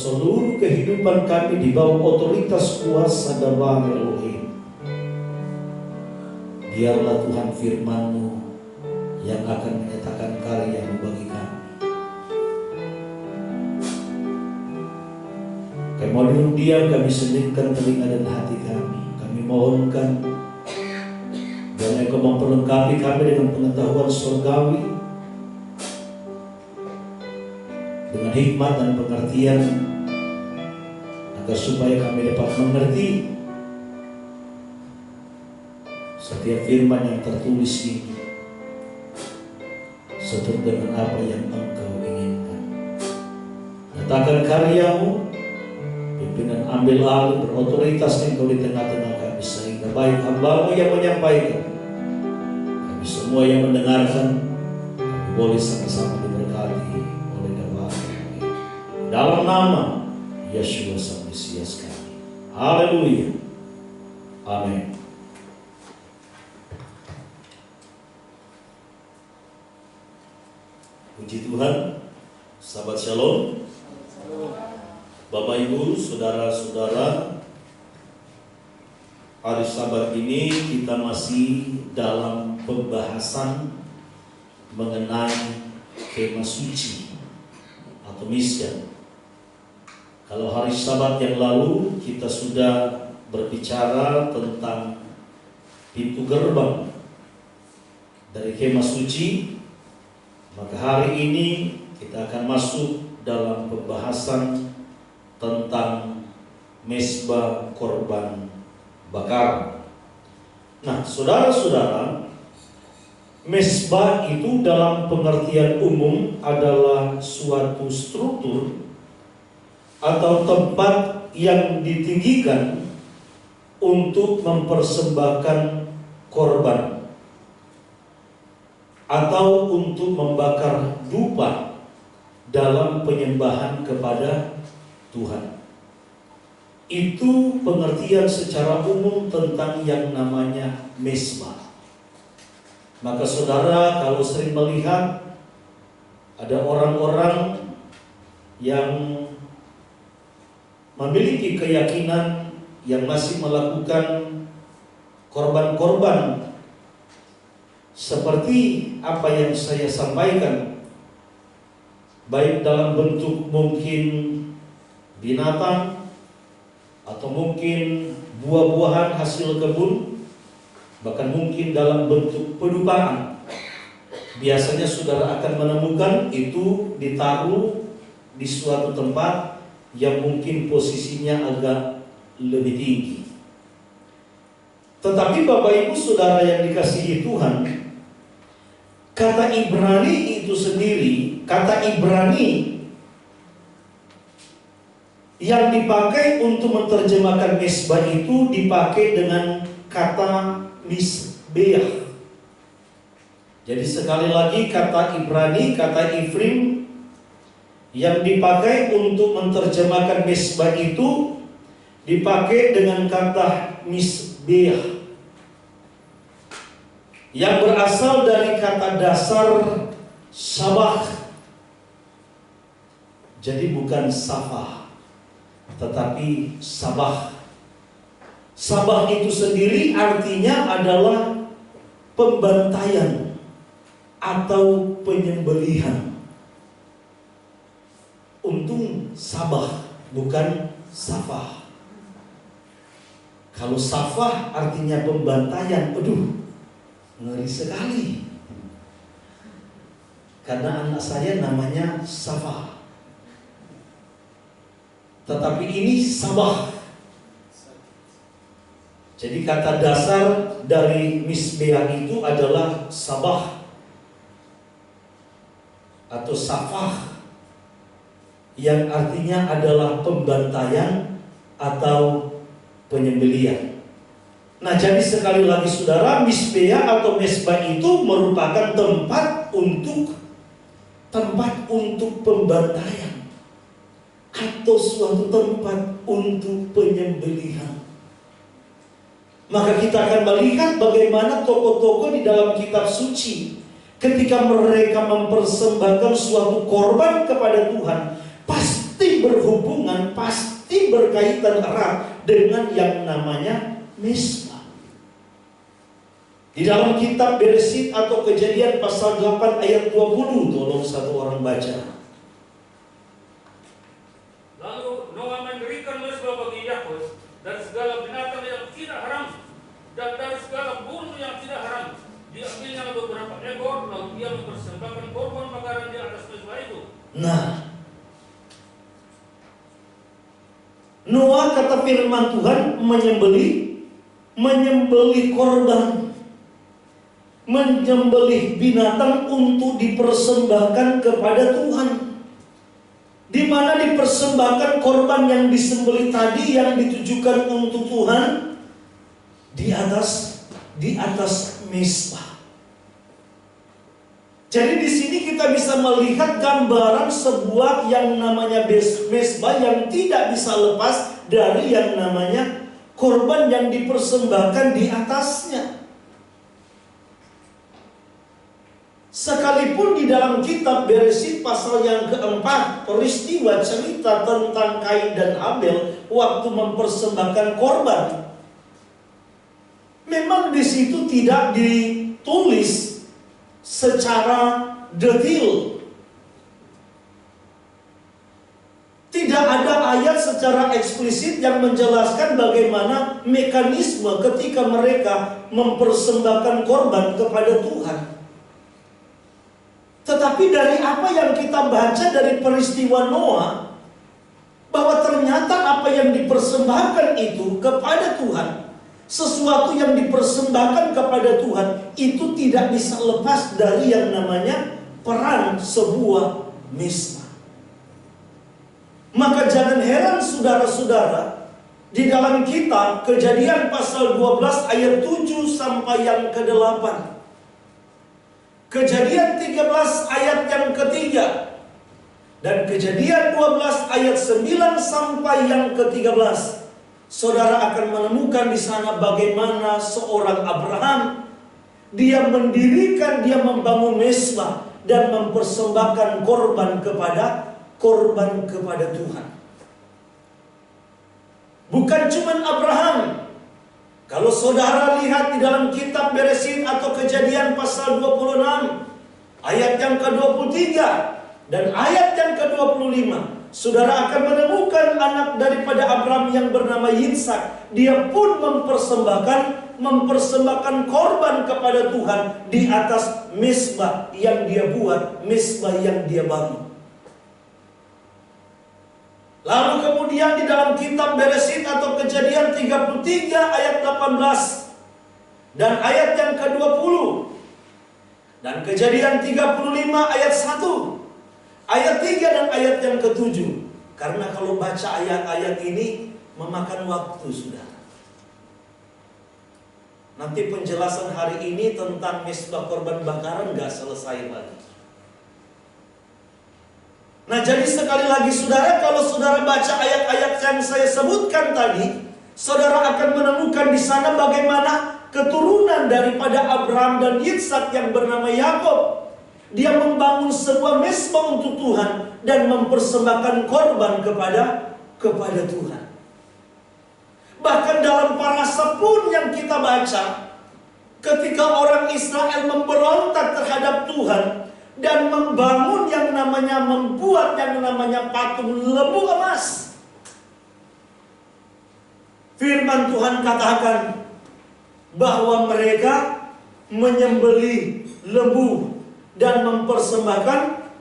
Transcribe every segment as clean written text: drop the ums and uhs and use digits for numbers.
seluruh kehidupan kami di bawah otoritas kuasa Dawah Elohim. Biarlah Tuhan firman-Mu yang akan menyatakan karya-Mu bagi kami. Kemudian diam kami selipkan telinga dan hati kami. Kami mohonkan dan Engkau memperlengkapi kami dengan pengetahuan surgawi, dengan hikmat dan pengertian, agar supaya kami dapat mengerti setiap firman yang tertulis ini seturut dengan apa yang Engkau inginkan. Nyatakan karya-Mu, pimpinan ambil alih berotoritas Engkau di tengah-tengah kami, sehingga baik hamba-Mu yang menyampaikan, kami semua yang mendengarkan, kami boleh sama-sama diberkati oleh Dawah Elohim. Dalam nama Yesus Sang Mesias kami. Haleluya. Amin. Puji Tuhan. Sahabat Shalom, Bapak Ibu, Saudara-saudara, hari Sabat ini kita masih dalam pembahasan mengenai kemah suci atau misyan. Kalau hari Sabat yang lalu kita sudah berbicara tentang pintu gerbang dari kemah suci, maka hari ini kita akan masuk dalam pembahasan tentang mezbah korban bakar. Nah, saudara-saudara, mezbah itu dalam pengertian umum adalah suatu struktur atau tempat yang ditinggikan untuk mempersembahkan korban atau untuk membakar dupa dalam penyembahan kepada Tuhan. Itu pengertian secara umum tentang yang namanya mezbah. Maka saudara, kalau sering melihat ada orang-orang yang memiliki keyakinan yang masih melakukan korban-korban seperti apa yang saya sampaikan, baik dalam bentuk mungkin binatang atau mungkin buah-buahan hasil kebun, bahkan mungkin dalam bentuk pedupaan. Biasanya saudara akan menemukan itu ditaruh di suatu tempat yang mungkin posisinya agak lebih tinggi. Tetapi Bapak Ibu Saudara yang dikasihi Tuhan, kata Ibrani itu sendiri, kata Ibrani yang dipakai untuk menerjemahkan mezbah itu dipakai dengan kata misbeah. Jadi sekali lagi kata Ibrani, kata Ifrim yang dipakai untuk menerjemahkan mezbah itu dipakai dengan kata misbeah, yang berasal dari kata dasar sabah. Jadi bukan safah, tetapi sabah. Sabah itu sendiri artinya adalah pembantaian atau penyembelihan. Untung sabah bukan safah. Kalau safah artinya pembantaian, aduh, ngeri sekali. Karena anak saya namanya Safah. Tetapi ini sabah. Jadi kata dasar dari misbeah itu adalah sabah atau safah, yang artinya adalah pembantaian atau penyembelihan. Nah, jadi sekali lagi saudara, misbeah atau mezbah itu merupakan tempat untuk pembantaian atau suatu tempat untuk penyembelihan. Maka kita akan melihat bagaimana tokoh-tokoh di dalam kitab suci ketika mereka mempersembahkan suatu korban kepada Tuhan, pasti pasti berhubungan, pasti berkaitan erat dengan yang namanya mezbah. Di dalam kitab Bereshit atau Kejadian pasal 8 ayat 20, tolong satu orang baca. Lalu Noah mendirikan mezbah bagi Yahweh dan segala binatang yang tidak haram, dan dari segala burung yang tidak haram diambilnya beberapa ekor, lalu dia mempersembahkan korban bakaran di atas mezbah itu. Nah, Noah, kata firman Tuhan, menyembelih korban, menyembelih binatang untuk dipersembahkan kepada Tuhan. Di mana dipersembahkan korban yang disembelih tadi yang ditujukan untuk Tuhan di atas mezbah. Jadi di sini kita bisa melihat gambaran sebuah yang namanya mezbah yang tidak bisa lepas dari yang namanya korban yang dipersembahkan di atasnya. Sekalipun di dalam kitab Bereshit pasal yang keempat, peristiwa cerita tentang Kain dan Abel waktu mempersembahkan korban, memang di situ tidak ditulis secara detail. Tidak ada ayat secara eksplisit yang menjelaskan bagaimana mekanisme ketika mereka mempersembahkan korban kepada Tuhan. Tetapi dari apa yang kita baca dari peristiwa Noah, bahwa ternyata apa yang dipersembahkan itu kepada Tuhan, sesuatu yang dipersembahkan kepada Tuhan, itu tidak bisa lepas dari yang namanya peran sebuah mezbah. Maka jangan heran saudara-saudara, di dalam kitab Kejadian pasal 12 ayat 7 sampai yang ke-8, Kejadian 13 ayat yang ketiga, dan Kejadian 12 ayat 9 sampai yang ke-13, saudara akan menemukan di sana bagaimana seorang Abraham, dia membangun mezbah dan mempersembahkan korban kepada Tuhan. Bukan cuma Abraham. Kalau saudara lihat di dalam kitab Bereshit atau Kejadian pasal 26 ayat yang ke-23 dan ayat yang ke-25, saudara akan menemukan anak daripada Abraham yang bernama Yitzhak. Dia pun mempersembahkan korban kepada Tuhan di atas mezbah yang dia buat, mezbah yang dia bangun. Lalu kemudian di dalam kitab Bereshit atau Kejadian 33 ayat 18 dan ayat yang ke-20 dan Kejadian 35 ayat 1, ayat 3 dan ayat yang ke-7. Karena kalau baca ayat-ayat ini memakan waktu, saudara. Nanti penjelasan hari ini tentang mezbah korban bakaran gak selesai lagi. Nah, jadi sekali lagi saudara, kalau saudara baca ayat-ayat yang saya sebutkan tadi, saudara akan menemukan di sana bagaimana keturunan daripada Abraham dan Yitzhak yang bernama Yakub, dia membangun sebuah mezbah untuk Tuhan dan mempersembahkan korban kepada Tuhan. Bahkan dalam Parasha pun yang kita baca, ketika orang Israel memberontak terhadap Tuhan dan membangun membuat yang namanya patung lembu emas, firman Tuhan katakan bahwa mereka menyembelih lembu dan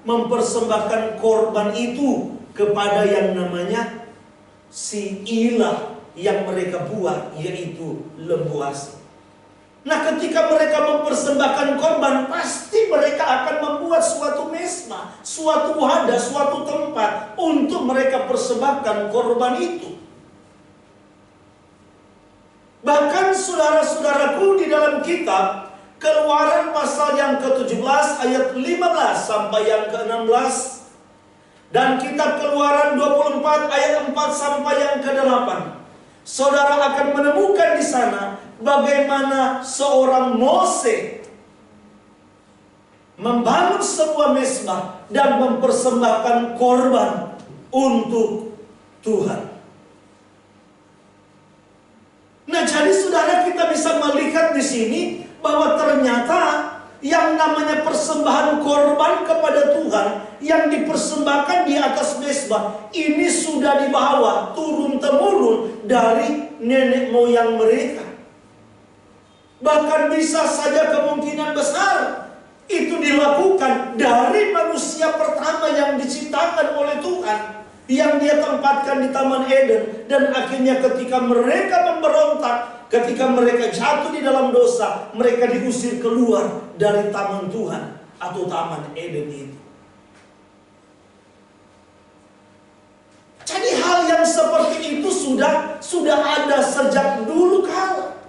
mempersembahkan korban itu kepada yang namanya si ilah yang mereka buat, yaitu lembu asing. Nah, ketika mereka mempersembahkan korban, pasti mereka akan membuat suatu mezbah, suatu wadah, suatu tempat untuk mereka persembahkan korban itu. Bahkan saudara-saudaraku, di dalam kitab Keluaran pasal yang ke-17 ayat 15 sampai yang ke-16 dan kitab Keluaran 24 ayat 4 sampai yang ke-8, saudara akan menemukan di sana bagaimana seorang Mose membangun sebuah mezbah dan mempersembahkan korban untuk Tuhan. Nah, jadi saudara, kita bisa melihat di sini bahwa ternyata yang namanya persembahan korban kepada Tuhan yang dipersembahkan di atas mezbah ini sudah dibawa turun-temurun dari nenek moyang mereka. Bahkan bisa saja kemungkinan besar itu dilakukan dari manusia pertama yang diciptakan oleh Tuhan, yang Dia tempatkan di Taman Eden. Dan akhirnya ketika mereka memberontak, ketika mereka jatuh di dalam dosa, mereka diusir keluar dari taman Tuhan atau Taman Eden itu. Jadi hal yang seperti itu sudah ada sejak dulu kala.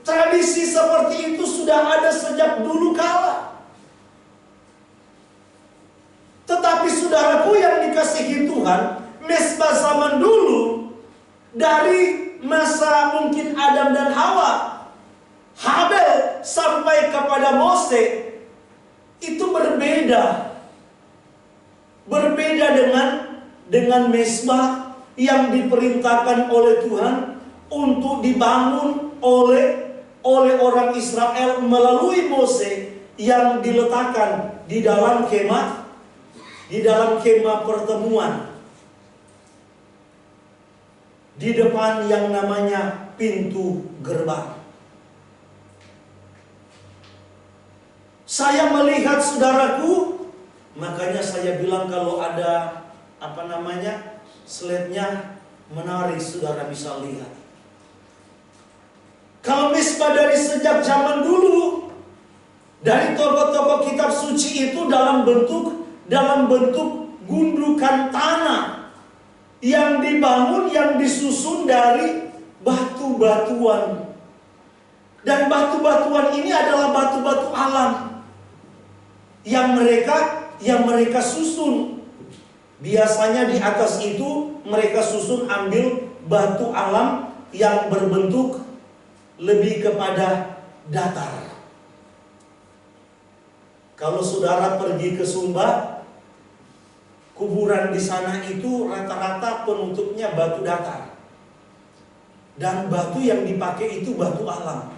Tradisi seperti itu sudah ada sejak dulu kala. Tetapi saudaraku yang dikasihi Tuhan, mezbah zaman dulu, dari masa mungkin Adam dan Hawa, Habel sampai kepada Mose, itu berbeda. Berbeda dengan mezbah yang diperintahkan oleh Tuhan untuk dibangun oleh orang Israel melalui Mose, yang diletakkan di dalam kemah pertemuan, di depan yang namanya pintu gerbang. Saya melihat saudaraku, makanya saya bilang kalau ada slide-nya menarik, saudara bisa lihat. Kalau mezbah dari sejak zaman dulu, dari tokoh-tokoh kitab suci itu dalam bentuk gundukan tanah yang dibangun, yang disusun dari batu-batuan. Dan batu-batuan ini adalah batu-batu alam yang mereka susun. Biasanya di atas itu mereka susun ambil batu alam yang berbentuk lebih kepada datar. Kalau saudara pergi ke Sumba, kuburan di sana itu rata-rata penutupnya batu datar. Dan batu yang dipakai itu batu alam.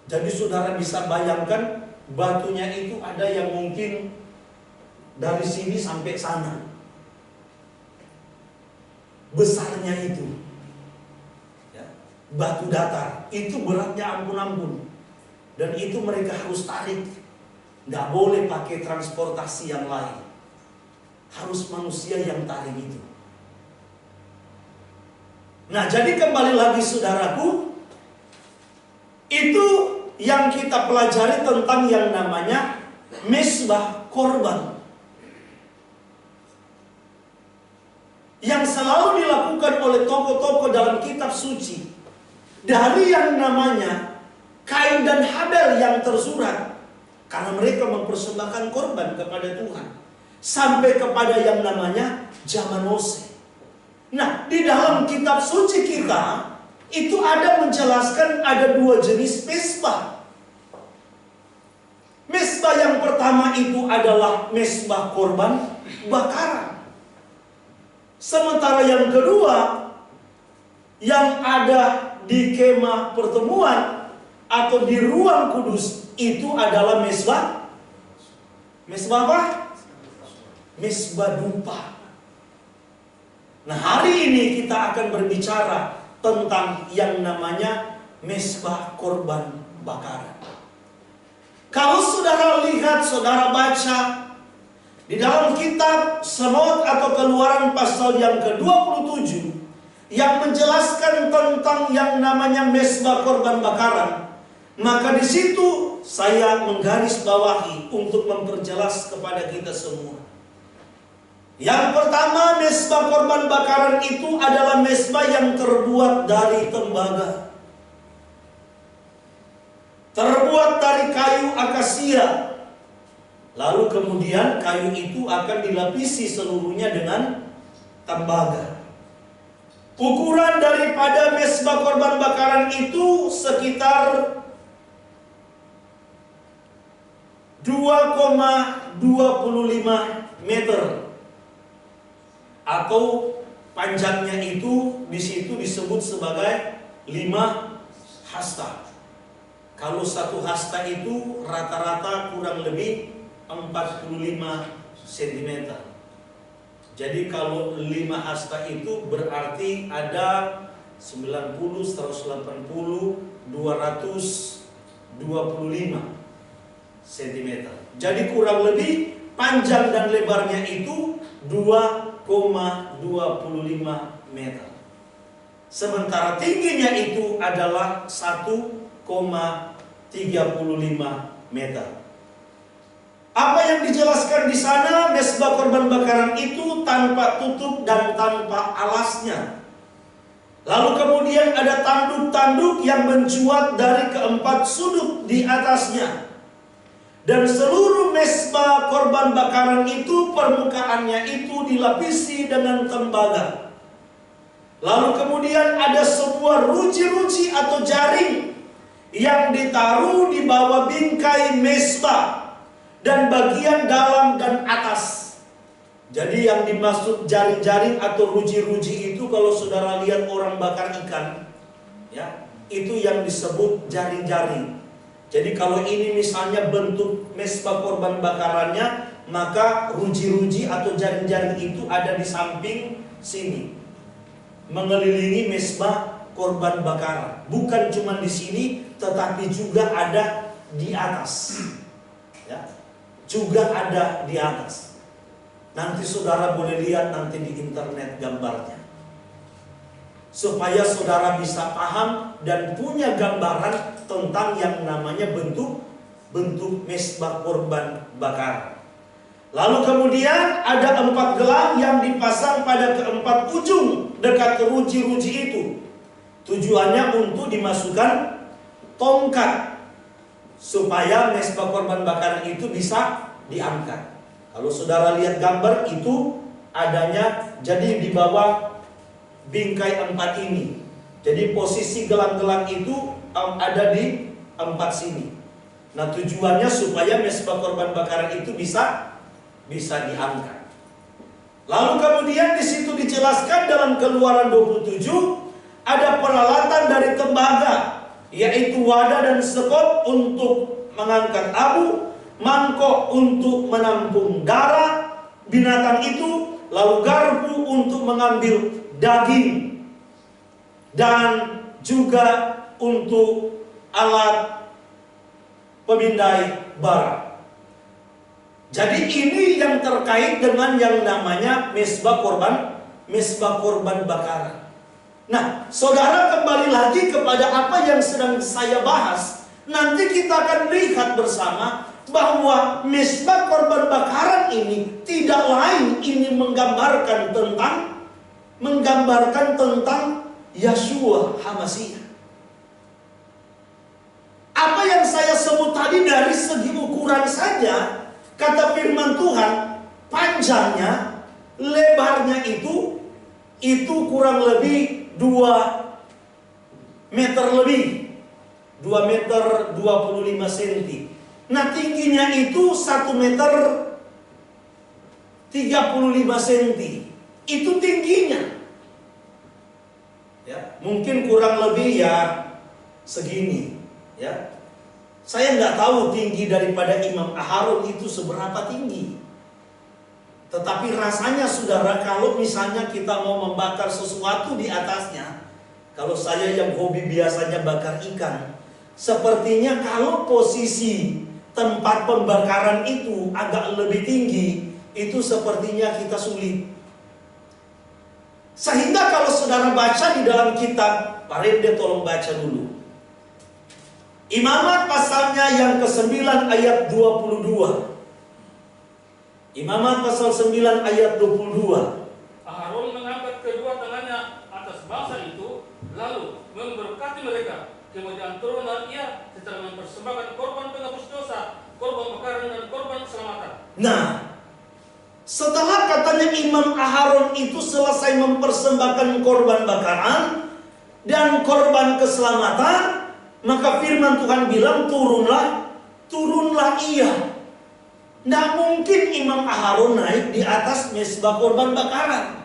Jadi saudara bisa bayangkan, batunya itu ada yang mungkin dari sini sampai sana. Besarnya itu. Ya, batu datar. Itu beratnya ampun-ampun. Dan itu mereka harus tarik. Nggak boleh pakai transportasi yang lain. Harus manusia yang tarik itu. Nah, jadi kembali lagi saudaraku, itu yang kita pelajari tentang yang namanya mezbah korban, yang selalu dilakukan oleh tokoh-tokoh dalam kitab suci. Dari yang namanya Kain dan Habel yang tersurat, karena mereka mempersembahkan korban kepada Tuhan, sampai kepada yang namanya zaman Mose. Nah, di dalam kitab suci kita itu ada menjelaskan ada dua jenis mezbah. Mezbah yang pertama itu adalah mezbah korban bakaran. Sementara yang kedua yang ada di kemah pertemuan atau di ruang kudus itu adalah mezbah apa? Mezbah dupa. Nah, hari ini kita akan berbicara tentang yang namanya mezbah korban bakaran. Kalau saudara lihat, saudara baca di dalam kitab Semot atau Keluaran pasal yang ke-27 yang menjelaskan tentang yang namanya mezbah korban bakaran, maka di situ saya menggarisbawahi untuk memperjelas kepada kita semua. Yang pertama, mezbah korban bakaran itu adalah mezbah yang terbuat dari tembaga, terbuat dari kayu akasia. Lalu kemudian kayu itu akan dilapisi seluruhnya dengan tembaga. Ukuran daripada mezbah korban bakaran itu sekitar 2,25 meter, atau panjangnya itu di situ disebut sebagai 5 hasta. Kalau 1 hasta itu rata-rata kurang lebih 45 cm. Jadi kalau 5 hasta itu berarti ada 90, 180, 225 cm. Jadi kurang lebih panjang dan lebarnya itu 2,25 meter. Sementara tingginya itu adalah 1,35 meter. Apa yang dijelaskan di sana, mesbah korban bakaran itu tanpa tutup dan tanpa alasnya. Lalu kemudian ada tanduk-tanduk yang mencuat dari keempat sudut di atasnya. Dan seluruh mesbah korban bakaran itu permukaannya itu dilapisi dengan tembaga. Lalu kemudian ada sebuah ruji-ruji atau jaring yang ditaruh di bawah bingkai mesbah dan bagian dalam dan atas. Jadi yang dimaksud jaring-jaring atau ruji-ruji itu kalau saudara lihat orang bakar ikan, ya, itu yang disebut jaring-jaring. Jadi kalau ini misalnya bentuk mesbah korban bakarannya, maka ruji-ruji atau jaring-jaring itu ada di samping sini, mengelilingi mesbah korban bakaran. Bukan cuma di sini, tetapi juga ada di atas. Ya, juga ada di atas. Nanti saudara boleh lihat nanti di internet gambarnya, supaya saudara bisa paham dan punya gambaran tentang yang namanya bentuk mesbah korban bakaran. Lalu kemudian ada 4 gelang yang dipasang pada keempat ujung dekat ruji-ruji itu. Tujuannya untuk dimasukkan tongkat supaya mesbah korban bakaran itu bisa diangkat. Kalau saudara lihat gambar itu adanya jadi di bawah bingkai 4 ini. Jadi posisi gelang-gelang itu ada di 4 sini. Nah, tujuannya supaya mesbah korban bakaran itu bisa diangkat. Lalu kemudian di situ dijelaskan dalam Keluaran 27 ada peralatan dari tembaga, yaitu wadah dan sekop untuk mengangkat abu, mangkok untuk menampung darah binatang itu, lalu garpu untuk mengambil daging, dan juga untuk alat pemindai bara. Jadi ini yang terkait dengan yang namanya mesbah korban bakaran. Nah, saudara kembali lagi kepada apa yang sedang saya bahas. Nanti kita akan lihat bersama bahwa mesbah korban bakaran ini tidak lain, ini menggambarkan tentang Yeshua HaMashiach. Apa yang saya sebut tadi dari segi ukuran saja, kata firman Tuhan, panjangnya, lebarnya itu kurang lebih 2 meter lebih, 2 meter 25 cm. Nah, tingginya itu 1 meter 35 cm. Itu tingginya. Ya, mungkin kurang lebih ya segini. Ya, saya nggak tahu tinggi daripada Imam Aharon itu seberapa tinggi. Tetapi rasanya saudara, kalau misalnya kita mau membakar sesuatu di atasnya, kalau saya yang hobi biasanya bakar ikan, sepertinya kalau posisi tempat pembakaran itu agak lebih tinggi, itu sepertinya kita sulit. Sehingga kalau saudara baca di dalam kitab, Pak Rende tolong baca dulu Imamat pasalnya yang ke-9 ayat 22. Imamat pasal 9 ayat 22. Aharon mengangkat kedua tangannya atas bangsa itu, lalu memberkati mereka. Kemudian turunlah ia secara mempersembahkan korban penghapus dosa, korban bakaran dan korban keselamatan. Nah, setelah katanya Imam Aharon itu selesai mempersembahkan korban bakaran dan korban keselamatan, maka firman Tuhan bilang turunlah ia. Tidak mungkin Imam Aharon naik di atas mezbah korban bakaran.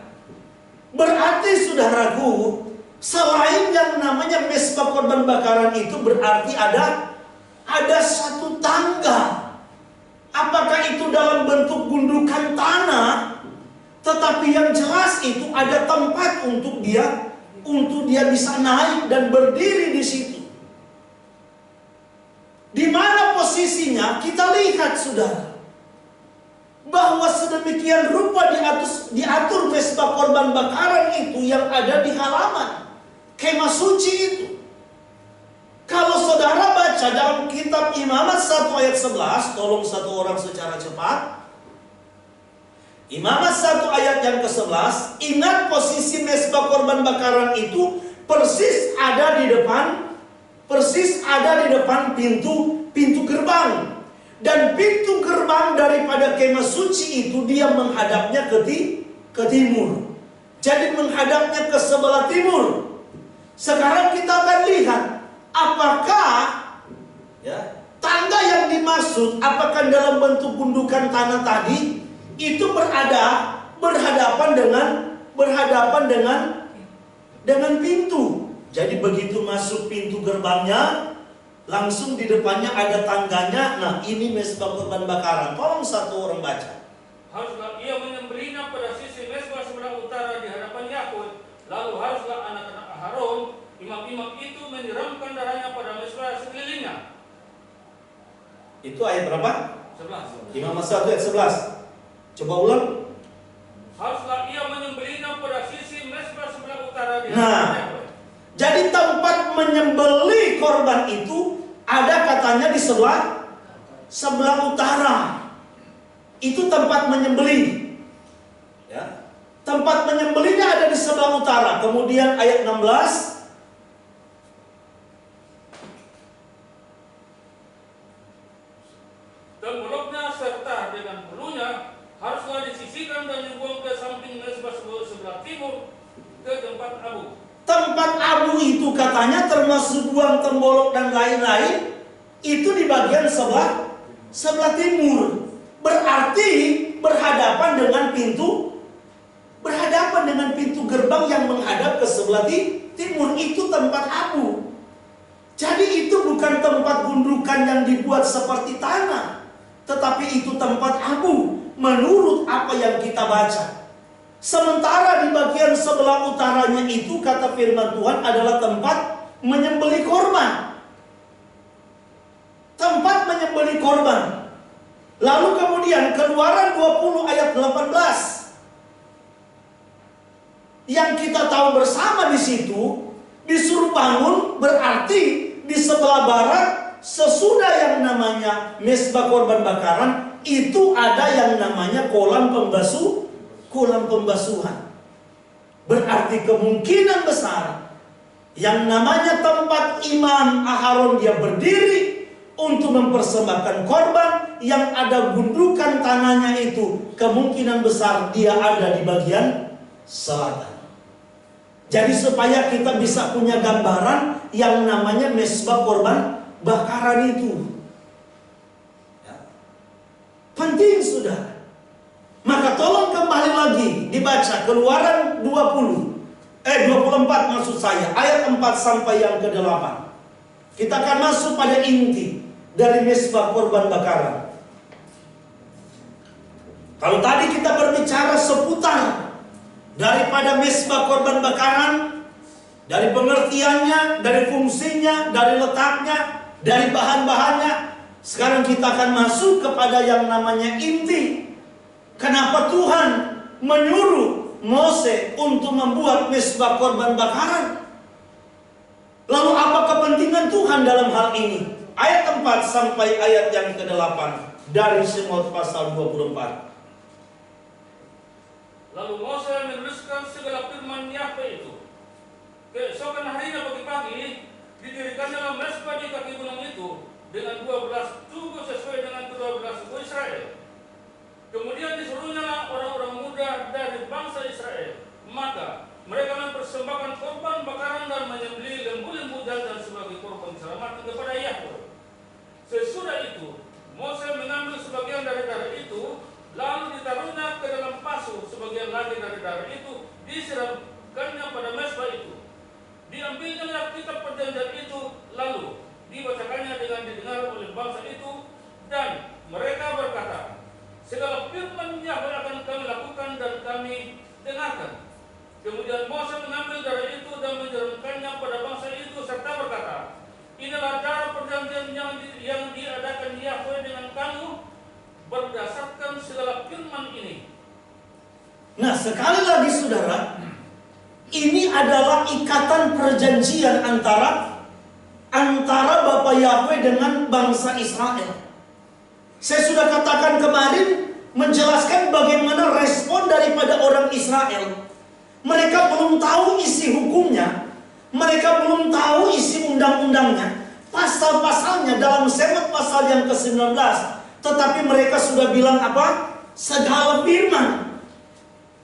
Berarti saudaraku, selain yang namanya mezbah korban bakaran itu berarti ada satu tangga. Apakah itu dalam bentuk gundukan tanah? Tetapi yang jelas itu ada tempat untuk dia bisa naik dan berdiri di situ. Di mana posisinya? Kita lihat, saudara, bahwa sedemikian rupa diatur mezbah korban bakaran itu yang ada di halaman kemah suci itu. Kalau saudara baca dalam kitab Imamat 1 ayat 11, tolong satu orang secara cepat. Imamat 1 ayat yang ke-11, ingat posisi mezbah korban bakaran itu persis ada di depan pintu gerbang. Dan pintu gerbang daripada kemah suci itu dia menghadapnya ke timur. Jadi menghadapnya ke sebelah timur. Sekarang kita akan lihat apakah tangga yang dimaksud, apakah dalam bentuk gundukan tanah tadi itu berhadapan dengan pintu. Jadi begitu masuk pintu gerbangnya, langsung di depannya ada tangganya. Nah, ini mezbah korban bakaran. Tolong satu orang baca. Haruslah ia menyembelihnya pada sisi mezbah sebelah utara di hadapan Yakut. Lalu haruslah anak-anak Aharon, imam-imam itu menyiramkan darahnya pada mezbah sekelilingnya. Itu ayat berapa? 11. Imamat 1 ayat 11. Coba ulang. Haruslah ia menyembelihnya pada sisi mezbah sebelah utara di hadapan Yakut. Jadi tempat menyembelih korban itu ada katanya di sebelah utara. Itu tempat menyembelih. Ya. Tempat menyembelihnya ada di sebelah utara. Kemudian ayat 16. Tengkoloknya serta dengan bulunya haruslah disisihkan dan dibuang ke samping mezbah sebelah timur ke tempat abu. Tempat abu itu katanya termasuk buang tembolok dan lain-lain, itu di bagian sebelah timur. Berarti berhadapan dengan pintu gerbang yang menghadap ke sebelah timur. Itu tempat abu. Jadi itu bukan tempat gundukan yang dibuat seperti tanah, tetapi itu tempat abu menurut apa yang kita baca. Sementara di bagian sebelah utaranya itu kata firman Tuhan adalah tempat menyembelih korban. Tempat menyembelih korban. Lalu kemudian Keluaran 20 ayat 18. Yang kita tahu bersama di situ disuruh bangun, berarti di sebelah barat sesudah yang namanya mezbah korban bakaran itu ada yang namanya kolam pembasuhan. Berarti kemungkinan besar yang namanya tempat Imam Aharon dia berdiri untuk mempersembahkan korban yang ada gundukan tanahnya itu, kemungkinan besar dia ada di bagian selatan. Jadi supaya kita bisa punya gambaran yang namanya mezbah korban bakaran itu. Penting, saudara. Maka tolong kembali lagi dibaca Keluaran 24 maksud saya, ayat 4 sampai yang ke-8. Kita akan masuk pada inti dari mezbah korban bakaran. Kalau tadi kita berbicara seputar daripada mezbah korban bakaran, dari pengertiannya, dari fungsinya, dari letaknya, dari bahan-bahannya, sekarang kita akan masuk kepada yang namanya inti. Kenapa Tuhan menyuruh Mose untuk membuat mezbah korban bakaran? Lalu apa kepentingan Tuhan dalam hal ini? Ayat 4 sampai ayat yang ke-8 dari Shemot pasal 24. Lalu Mose menuliskan segala firman Yahweh itu. Keesokan harinya pagi-pagi didirikannya mezbah di kaki gunung itu dengan 12 tugu sesuai dengan ke-12 suku Israel. Kemudian disuruhnya orang-orang muda dari bangsa Israel. Maka mereka mempersembahkan korban bakaran dan menyembelih lembu-lembu jantan sebagai korban keselamatan kepada Yahweh. Sesudah itu Mose mengambil sebagian dari darah disiramkannya pada mesbah itu. Diambilnya kitab perjanjian itu, lalu dibacakannya dengan didengar oleh bangsa itu, dan mereka berkata, segala firman Yahweh akan kami lakukan dan kami dengarkan. Kemudian Moses mengambil darah itu dan menyiramkannya pada bangsa itu serta berkata, inilah darah perjanjian yang diadakan Yahweh dengan kamu berdasarkan segala firman ini. Nah, sekali lagi saudara, ini adalah ikatan perjanjian antara Bapak Yahweh dengan bangsa Israel. Saya sudah katakan kemarin, menjelaskan bagaimana respon daripada orang Israel. Mereka belum tahu isi hukumnya, mereka belum tahu isi undang-undangnya, pasal-pasalnya dalam Semot pasal yang ke-19. Tetapi mereka sudah bilang apa? Segala firman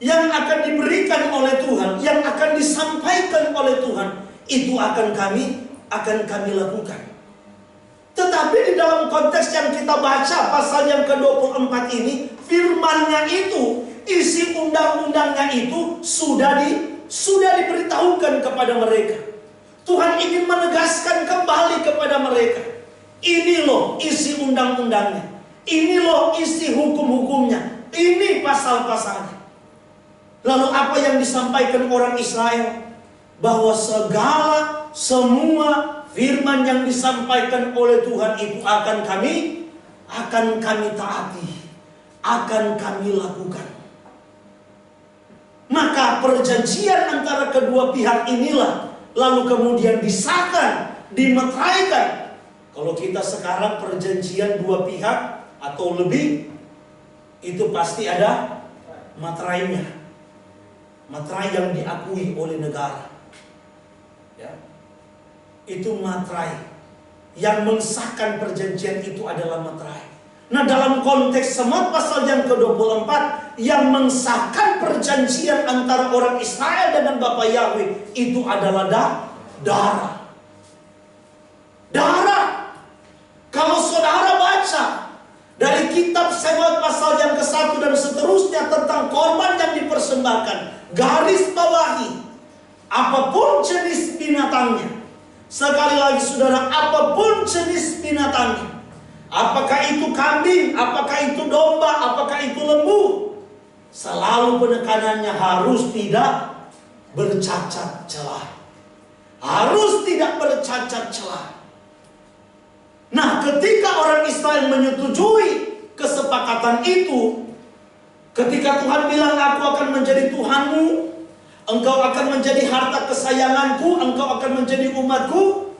yang akan diberikan oleh Tuhan, yang akan disampaikan oleh Tuhan, itu akan kami lakukan. Tetapi di dalam konteks yang kita baca pasal yang ke-24 ini, firman-Nya itu, isi undang-undangnya itu sudah diberitahukan kepada mereka. Tuhan ingin menegaskan kembali kepada mereka. Ini loh isi undang-undangnya. Ini loh isi hukum-hukumnya. Ini pasal-pasalnya. Lalu apa yang disampaikan orang Israel? Bahwa semua firman yang disampaikan oleh Tuhan itu akan kami taati, akan kami lakukan. Maka perjanjian antara kedua pihak inilah lalu kemudian disahkan, dimeteraikan. Kalau kita sekarang perjanjian dua pihak atau lebih, itu pasti ada materainya. Materai yang diakui oleh negara, ya. Itu materai yang mensahkan perjanjian, itu adalah materai. Nah, dalam konteks Semot pasal yang ke-24 yang mensahkan perjanjian antara orang Israel dengan Bapa Yahweh, itu adalah darah. Kalau saudara baca dari kitab Semot pasal yang ke-1 dan seterusnya tentang korban yang dipersembahkan, garis bawahi apapun jenis binatangnya. Sekali lagi saudara, apapun jenis binatangnya, apakah itu kambing, apakah itu domba, apakah itu lembu, selalu penekanannya harus tidak bercacat celah. Harus tidak bercacat celah. Nah, ketika orang Israel menyetujui kesepakatan itu, ketika Tuhan bilang, aku akan menjadi Tuhanmu, engkau akan menjadi harta kesayanganku, engkau akan menjadi umatku,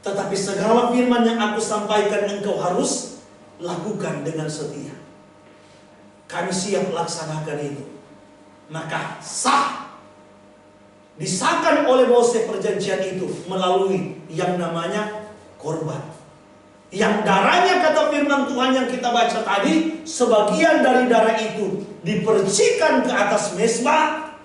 tetapi segala firman yang aku sampaikan engkau harus lakukan dengan setia. Kami siap laksanakan itu. Maka disahkan oleh Moses perjanjian itu melalui yang namanya korban. Yang darahnya, kata firman Tuhan yang kita baca tadi, sebagian dari darah itu dipercikan ke atas mezbah,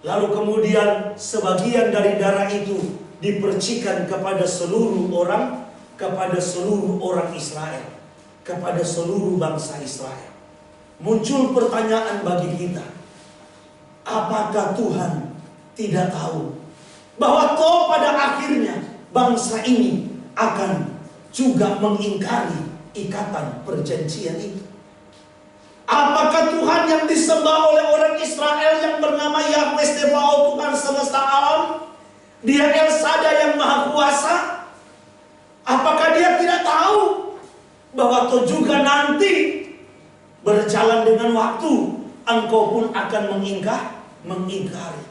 lalu kemudian sebagian dari darah itu dipercikan kepada seluruh orang Israel, kepada seluruh bangsa Israel. Muncul pertanyaan bagi kita, apakah Tuhan tidak tahu bahwa toh pada akhirnya bangsa ini akan juga mengingkari ikatan perjanjian itu? Apakah Tuhan yang disembah oleh orang Israel yang bernama Yahweh Sebaot, Tuhan semesta alam, Dia El Shaddai yang maha kuasa, apakah Dia tidak tahu bahwa toh juga nanti berjalan dengan waktu engkau pun akan mengingkari?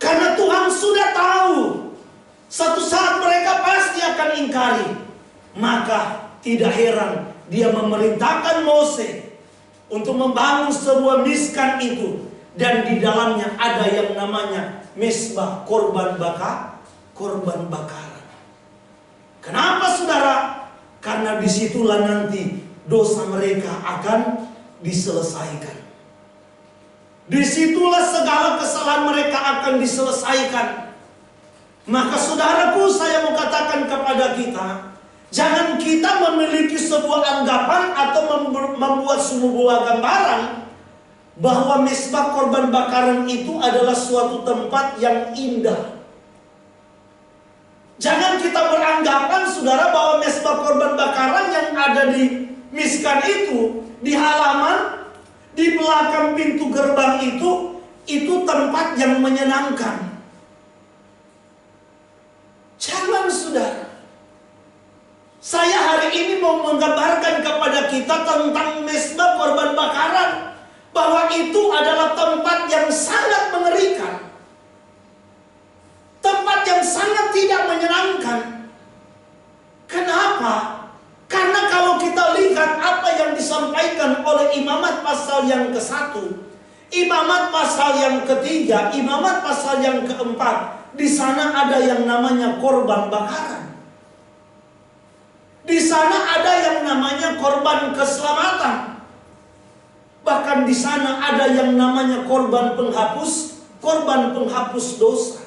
Karena Tuhan sudah tahu satu saat mereka pasti akan ingkari. Maka tidak heran Dia memerintahkan Moses untuk membangun sebuah miskan itu, dan di dalamnya ada yang namanya mezbah korban bakaran. Kenapa saudara? Karena disitulah nanti dosa mereka akan diselesaikan. Disitulah segala kesalahan mereka akan diselesaikan. Maka saudaraku, saya mau katakan kepada kita, jangan kita memiliki sebuah anggapan atau membuat sebuah gambaran bahwa mesbah korban bakaran itu adalah suatu tempat yang indah. Jangan kita beranggapan saudara bahwa mesbah korban bakaran yang ada di Miskan itu, di halaman, di belakang pintu gerbang itu tempat yang menyenangkan. Jangan saudara. Saya hari ini mau menggambarkan kepada kita tentang mesbah korban bakaran, bahwa itu adalah tempat yang sangat mengerikan. Tempat yang sangat tidak menyenangkan. Kenapa? Karena kalau kita lihat apa yang disampaikan oleh Imamat pasal yang ke-1, Imamat pasal yang ke-3, Imamat pasal yang ke-4, di sana ada yang namanya korban bakaran. Di sana ada yang namanya korban keselamatan. Bahkan di sana ada yang namanya korban penghapus dosa.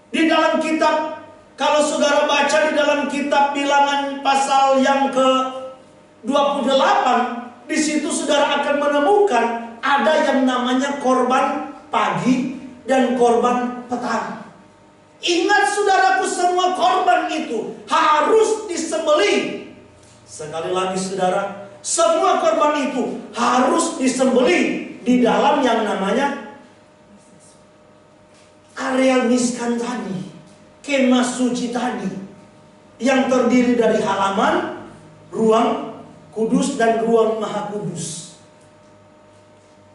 Di dalam kitab, kalau saudara baca di dalam kitab Bilangan pasal yang ke-28, di situ saudara akan menemukan ada yang namanya korban pagi dan korban petang. Ingat saudaraku, semua korban itu harus disembelih. Sekali lagi saudara, semua korban itu harus disembelih di dalam yang namanya areal miskan tadi, kemah suci tadi, yang terdiri dari halaman, ruang kudus dan ruang maha kudus.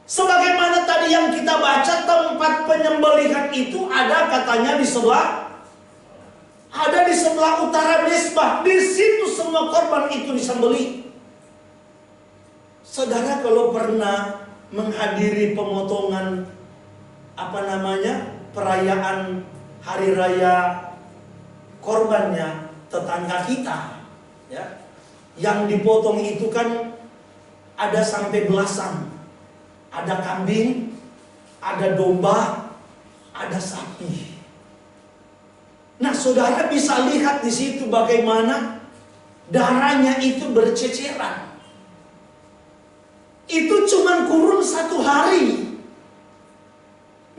Sebagaimana tadi yang kita baca, tempat penyembelihan itu ada katanya di sebelah utara mesbah. Di situ semua korban itu disembelih. Saudara kalau pernah menghadiri pemotongan perayaan hari raya korbannya tetangga kita, ya, yang dipotong itu kan ada sampai belasan. Ada kambing, ada domba, ada sapi. Nah, saudara bisa lihat di situ bagaimana darahnya itu berceceran. Itu cuma kurun 1 hari.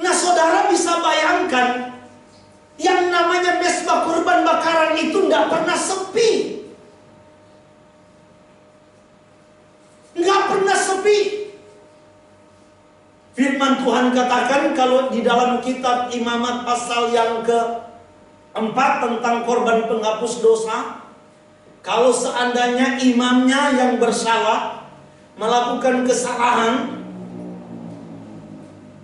Nah, saudara bisa bayangkan, yang namanya mesbah korban bakaran itu tidak pernah sepi. Nggak pernah sepi. Firman Tuhan katakan kalau di dalam kitab Imamat pasal yang ke-4 tentang korban penghapus dosa, kalau seandainya imamnya yang bersalah melakukan kesalahan,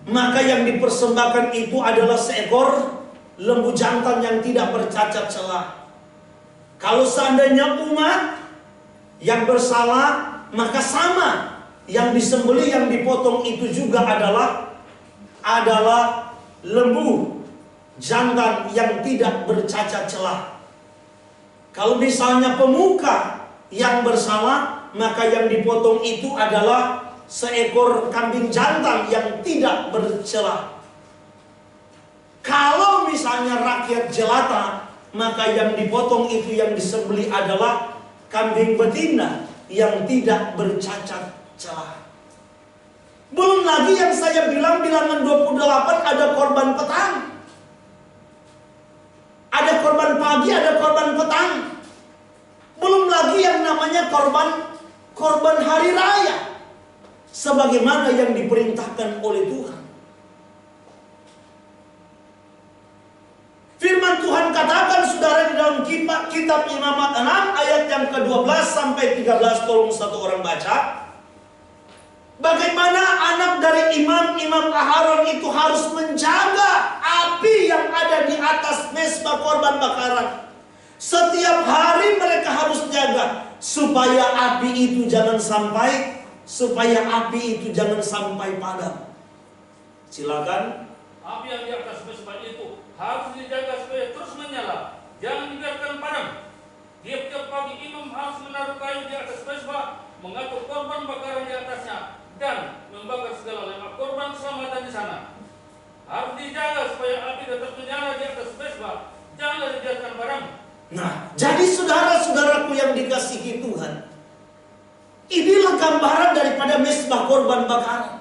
maka yang dipersembahkan itu adalah seekor lembu jantan yang tidak bercacat celah. Kalau seandainya umat yang bersalah, maka sama, yang disembelih, yang dipotong itu juga adalah lembu jantan yang tidak bercacat celah. Kalau misalnya pemuka yang bersalah, maka yang dipotong itu adalah seekor kambing jantan yang tidak bercelah. Kalau misalnya rakyat jelata, maka yang dipotong itu, yang disembelih adalah kambing betina yang tidak bercacat celah. Belum lagi yang saya bilang, Bilangan 28 ada korban petang, ada korban pagi, ada korban petang. Belum lagi yang namanya korban hari raya, sebagaimana yang diperintahkan oleh Tuhan. Firman Tuhan katakan saudara di dalam kitab Imamat 6 ayat yang ke-12 sampai 13, tolong satu orang baca. Bagaimana anak dari imam Aharon itu harus menjaga api yang ada di atas mesbah korban bakaran. Setiap hari mereka harus jaga supaya api itu jangan sampai padam. Silakan. Api yang di atas mesbah itu harus dijaga supaya terus menyala, jangan dibiarkan padam. Tiap-tiap pagi imam harus menaruh kayu di atas mesbah, mengatur korban bakaran di atasnya, dan membakar segala lemak korban keselamatan di sana. Harus dijaga supaya api tetap menyala di atas mesbah, janganlah dibiarkan padam. Nah, jadi saudara-saudaraku yang dikasihi Tuhan, Inilah gambaran daripada mezbah korban bakaran.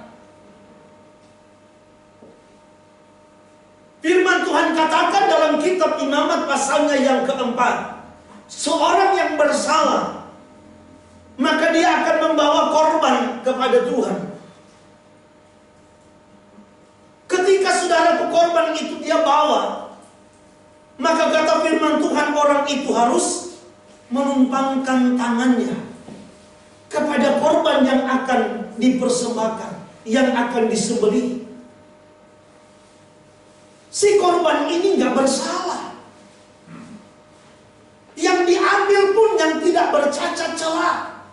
Firman Tuhan katakan dalam kitab Imamat pasalnya yang keempat, seorang yang bersalah, maka dia akan membawa korban kepada Tuhan. Ketika saudara korban itu dia bawa, maka kata firman Tuhan, orang itu harus menumpangkan tangannya kepada korban yang akan dipersembahkan, yang akan disembelih. Si korban ini nggak bersalah. Yang diambil pun yang tidak bercacat celah.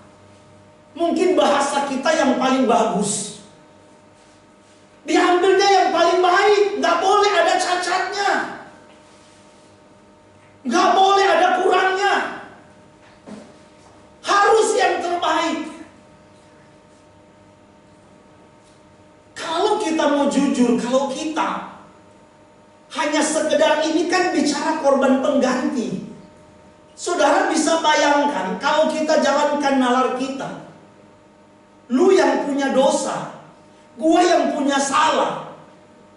Mungkin bahasa kita yang paling bagus. Diambilnya yang paling baik, nggak boleh ada cacatnya, nggak boleh ada kurangnya. Harus yang terbaik. Kalau kita mau jujur, kalau kita hanya sekedar, ini kan bicara korban pengganti. Saudara bisa bayangkan kalau kita jalankan nalar kita. Lu yang punya dosa, gua yang punya salah.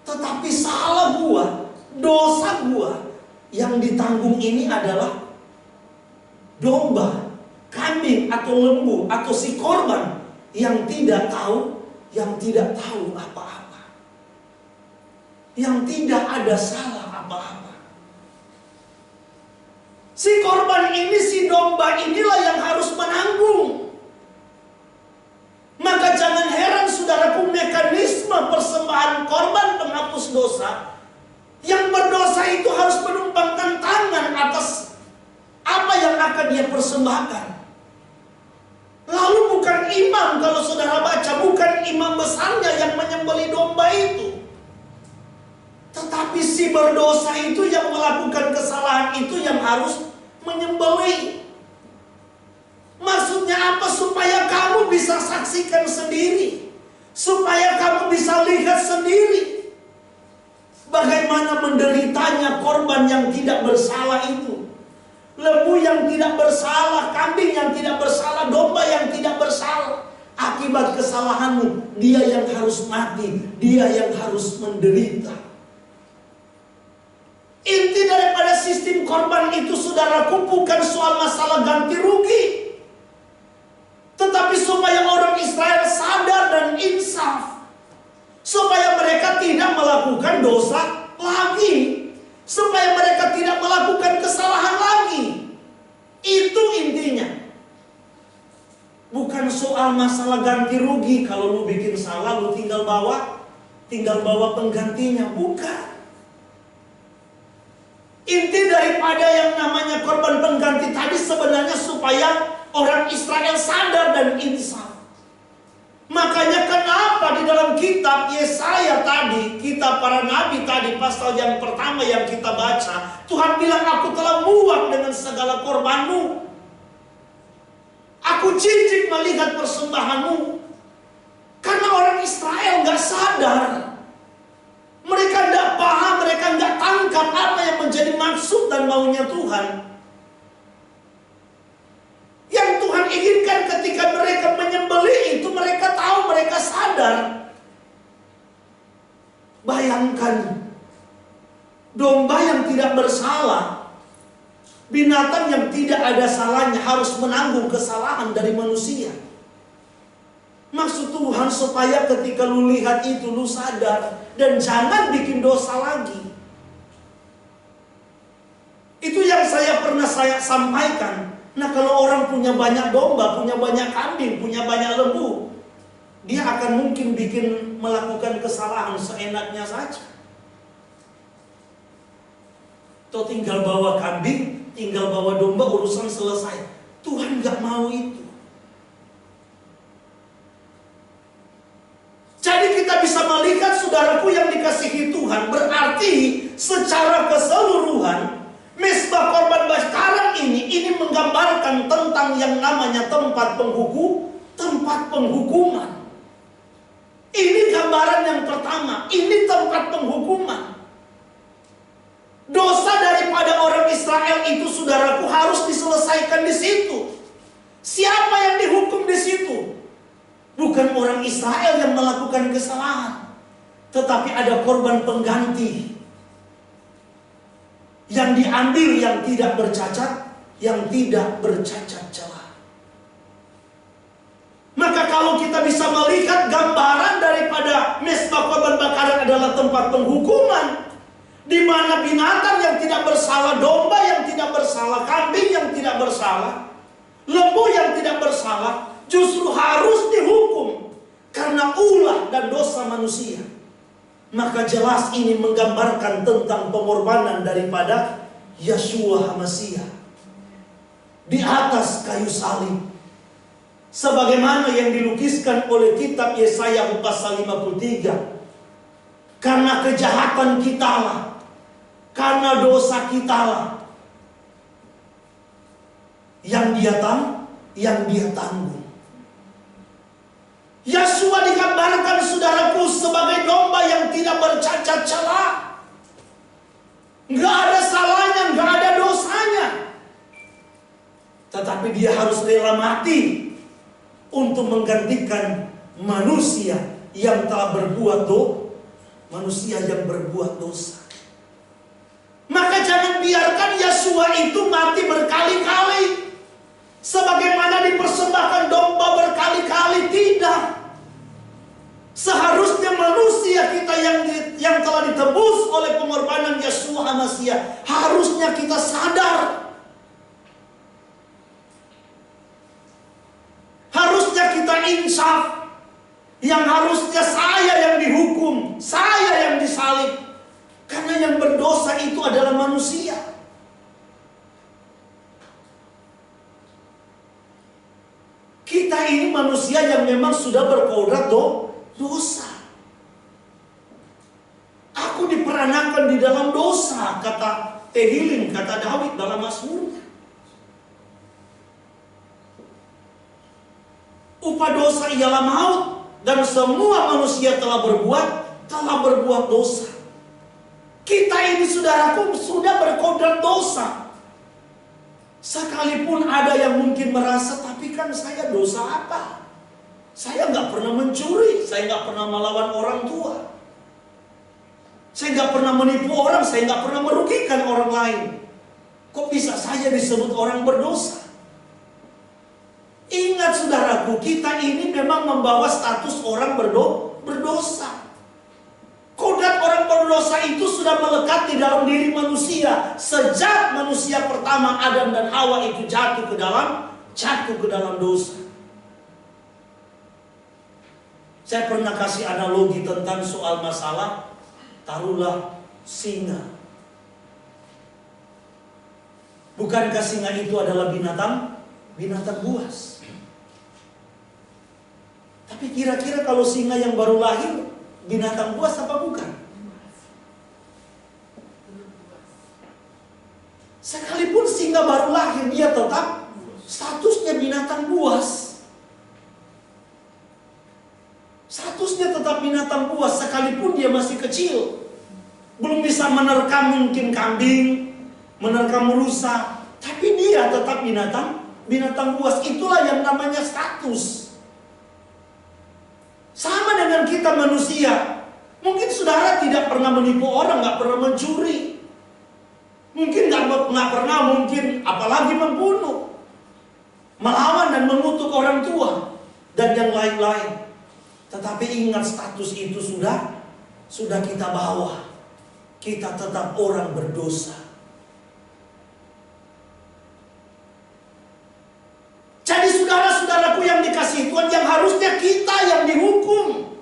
Tetapi salah gua, dosa gua yang ditanggung ini adalah domba, kambing atau lembu atau si korban yang tidak tahu apa-apa, yang tidak ada salah apa-apa. Si korban ini, si domba inilah yang harus menanggung. Maka jangan heran saudaraku, mekanisme persembahan korban penghapus dosa, yang berdosa itu harus menumpangkan tangan atas apa yang akan dia persembahkan. Lalu bukan imam, kalau saudara baca, bukan imam besarnya yang menyembelih domba itu, tetapi si berdosa itu yang melakukan kesalahan itu yang harus menyembelih. Maksudnya apa? Supaya kamu bisa saksikan sendiri, supaya kamu bisa lihat sendiri bagaimana menderitanya korban yang tidak bersalah itu. Lembu yang tidak bersalah, kambing yang tidak bersalah, domba yang tidak bersalah. Akibat kesalahanmu, dia yang harus mati, dia yang harus menderita. Inti daripada sistem korban itu, saudaraku, bukan soal masalah ganti rugi, tetapi supaya orang Israel sadar dan insaf, supaya mereka tidak melakukan dosa lagi, supaya mereka tidak melakukan kesalahan lagi. Itu intinya. Bukan soal masalah ganti rugi. Kalau lu bikin salah, lu tinggal bawa penggantinya. Bukan. Inti daripada yang namanya korban pengganti tadi sebenarnya supaya orang Israel sadar dan insaf. Makanya kenapa di dalam kitab Yesaya tadi, kitab para nabi tadi, pasal yang pertama yang kita baca, Tuhan bilang, aku telah muak dengan segala korbanmu. Aku jijik melihat persembahanmu. Karena orang Israel gak sadar. Mereka gak paham, mereka gak tangkap apa yang menjadi maksud dan maunya Tuhan. Yang Tuhan inginkan ketika mereka menyembelih itu, mereka tahu, mereka sadar. Bayangkan, domba yang tidak bersalah, binatang yang tidak ada salahnya harus menanggung kesalahan dari manusia. Maksud Tuhan supaya ketika lu lihat itu, lu sadar dan jangan bikin dosa lagi. Itu yang pernah saya sampaikan. Nah, kalau orang punya banyak domba, punya banyak kambing, punya banyak lembu, dia akan mungkin melakukan kesalahan seenaknya saja. Atau tinggal bawa kambing, tinggal bawa domba, urusan selesai. Tuhan gak mau itu. Jadi kita bisa melihat, saudaraku yang dikasihi Tuhan, berarti secara keseluruhan mezbah korban bakaran ini menggambarkan tentang yang namanya tempat penghukuman. Ini gambaran yang pertama, ini tempat penghukuman. Dosa daripada orang Israel itu, saudaraku, harus diselesaikan di situ. Siapa yang dihukum di situ? melakukan kesalahan, tetapi ada korban pengganti yang diambil, yang tidak bercacat, yang tidak bercacat celah. Maka kalau kita bisa melihat gambaran daripada mezbah korban bakaran adalah tempat penghukuman, di mana binatang yang tidak bersalah, domba yang tidak bersalah, kambing yang tidak bersalah, lembu yang tidak bersalah, justru harus dihukum karena ulah dan dosa manusia. Maka jelas ini menggambarkan tentang pengorbanan daripada Yeshua HaMashiach di atas kayu salib. Sebagaimana yang dilukiskan oleh kitab Yesaya pasal 53. Karena kejahatan kita lah, karena dosa kita lah, yang dia tanggung. Yeshua digambarkan, saudaraku, sebagai domba yang tidak bercacat celah. Nggak ada salahnya, nggak ada dosanya. Tetapi dia harus rela mati untuk menggantikan manusia yang telah berbuat dosa. Maka jangan biarkan Yeshua itu mati berkali-kali sebagaimana dipersembahkan domba berkali-kali. Tidak. Seharusnya manusia kita yang telah ditebus oleh pengorbanan Yeshua HaMashiach, harusnya kita sadar. Harusnya kita insaf. Yang harusnya saya yang dihukum, saya yang disalib. Karena yang berdosa itu adalah manusia. Kita ini manusia yang memang sudah berkodrat dosa. Aku diperanakan di dalam dosa, kata Tehillim, kata Daud dalam Mazmurnya. Upah dosa ialah maut, dan semua manusia telah berbuat dosa. Kita ini, saudaraku, sudah berkodrat dosa. Sekalipun ada yang mungkin merasa, tapi kan saya dosa apa? Saya nggak pernah mencuri, saya nggak pernah melawan orang tua, saya nggak pernah menipu orang, saya nggak pernah merugikan orang lain. Kok bisa saya disebut orang berdosa? Ingat, saudaraku, kita ini memang membawa status orang berdosa. Kodrat orang berdosa itu sudah melekat di dalam diri manusia sejak manusia pertama Adam dan Hawa itu jatuh ke dalam dosa. Saya pernah kasih analogi tentang soal masalah, taruhlah singa. Bukankah singa itu adalah binatang buas? Tapi kira-kira kalau singa yang baru lahir binatang buas apa bukan? Sekalipun singa baru lahir, dia tetap statusnya binatang buas. Statusnya tetap binatang buas sekalipun dia masih kecil. Belum bisa menerkam mungkin kambing, menerkam rusa, tapi dia tetap binatang buas. Itulah yang namanya status. Sama dengan kita manusia. Mungkin saudara tidak pernah menipu orang, nggak pernah mencuri, mungkin nggak pernah, mungkin apalagi membunuh, melawan dan mengutuk orang tua dan yang lain-lain. Tetapi ingat, status itu sudah kita bawa. Kita tetap orang berdosa. Jadi saudara-saudaraku yang dikasihi Tuhan, yang harusnya kita yang dihukum,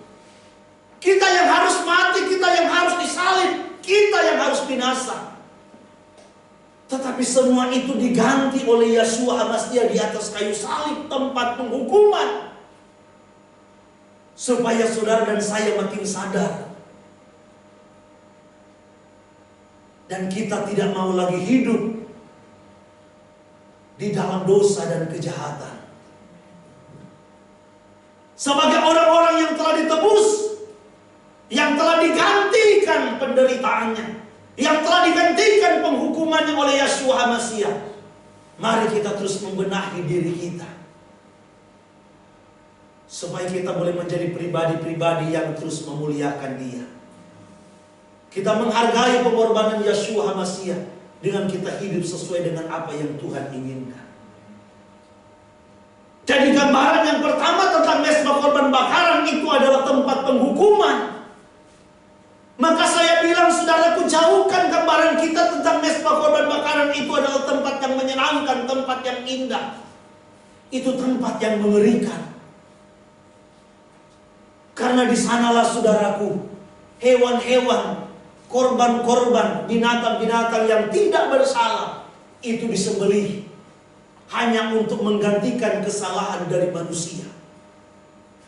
kita yang harus mati, kita yang harus disalib, kita yang harus binasa. Tetapi semua itu diganti oleh Yeshua HaMashiach di atas kayu salib, tempat penghukuman. Supaya saudara dan saya makin sadar. Dan kita tidak mau lagi hidup di dalam dosa dan kejahatan. Sebagai orang-orang yang telah ditebus, yang telah digantikan penderitaannya, yang telah digantikan penghukumannya oleh Yeshua HaMashiach, mari kita terus membenahi diri kita. supaya kita boleh menjadi pribadi-pribadi yang terus memuliakan Dia. Kita menghargai pengorbanan Yeshua HaMashiach dengan kita hidup sesuai dengan apa yang Tuhan inginkan. Jadi gambaran yang pertama tentang mezbah korban bakaran itu adalah tempat penghukuman. Maka saya bilang, saudaraku, jauhkan gambaran kita tentang mezbah korban bakaran itu adalah tempat yang menyenangkan, tempat yang indah. Itu tempat yang mengerikan. Karena di sanalah, saudaraku, hewan-hewan, korban-korban, binatang-binatang yang tidak bersalah itu disembelih hanya untuk menggantikan kesalahan dari manusia.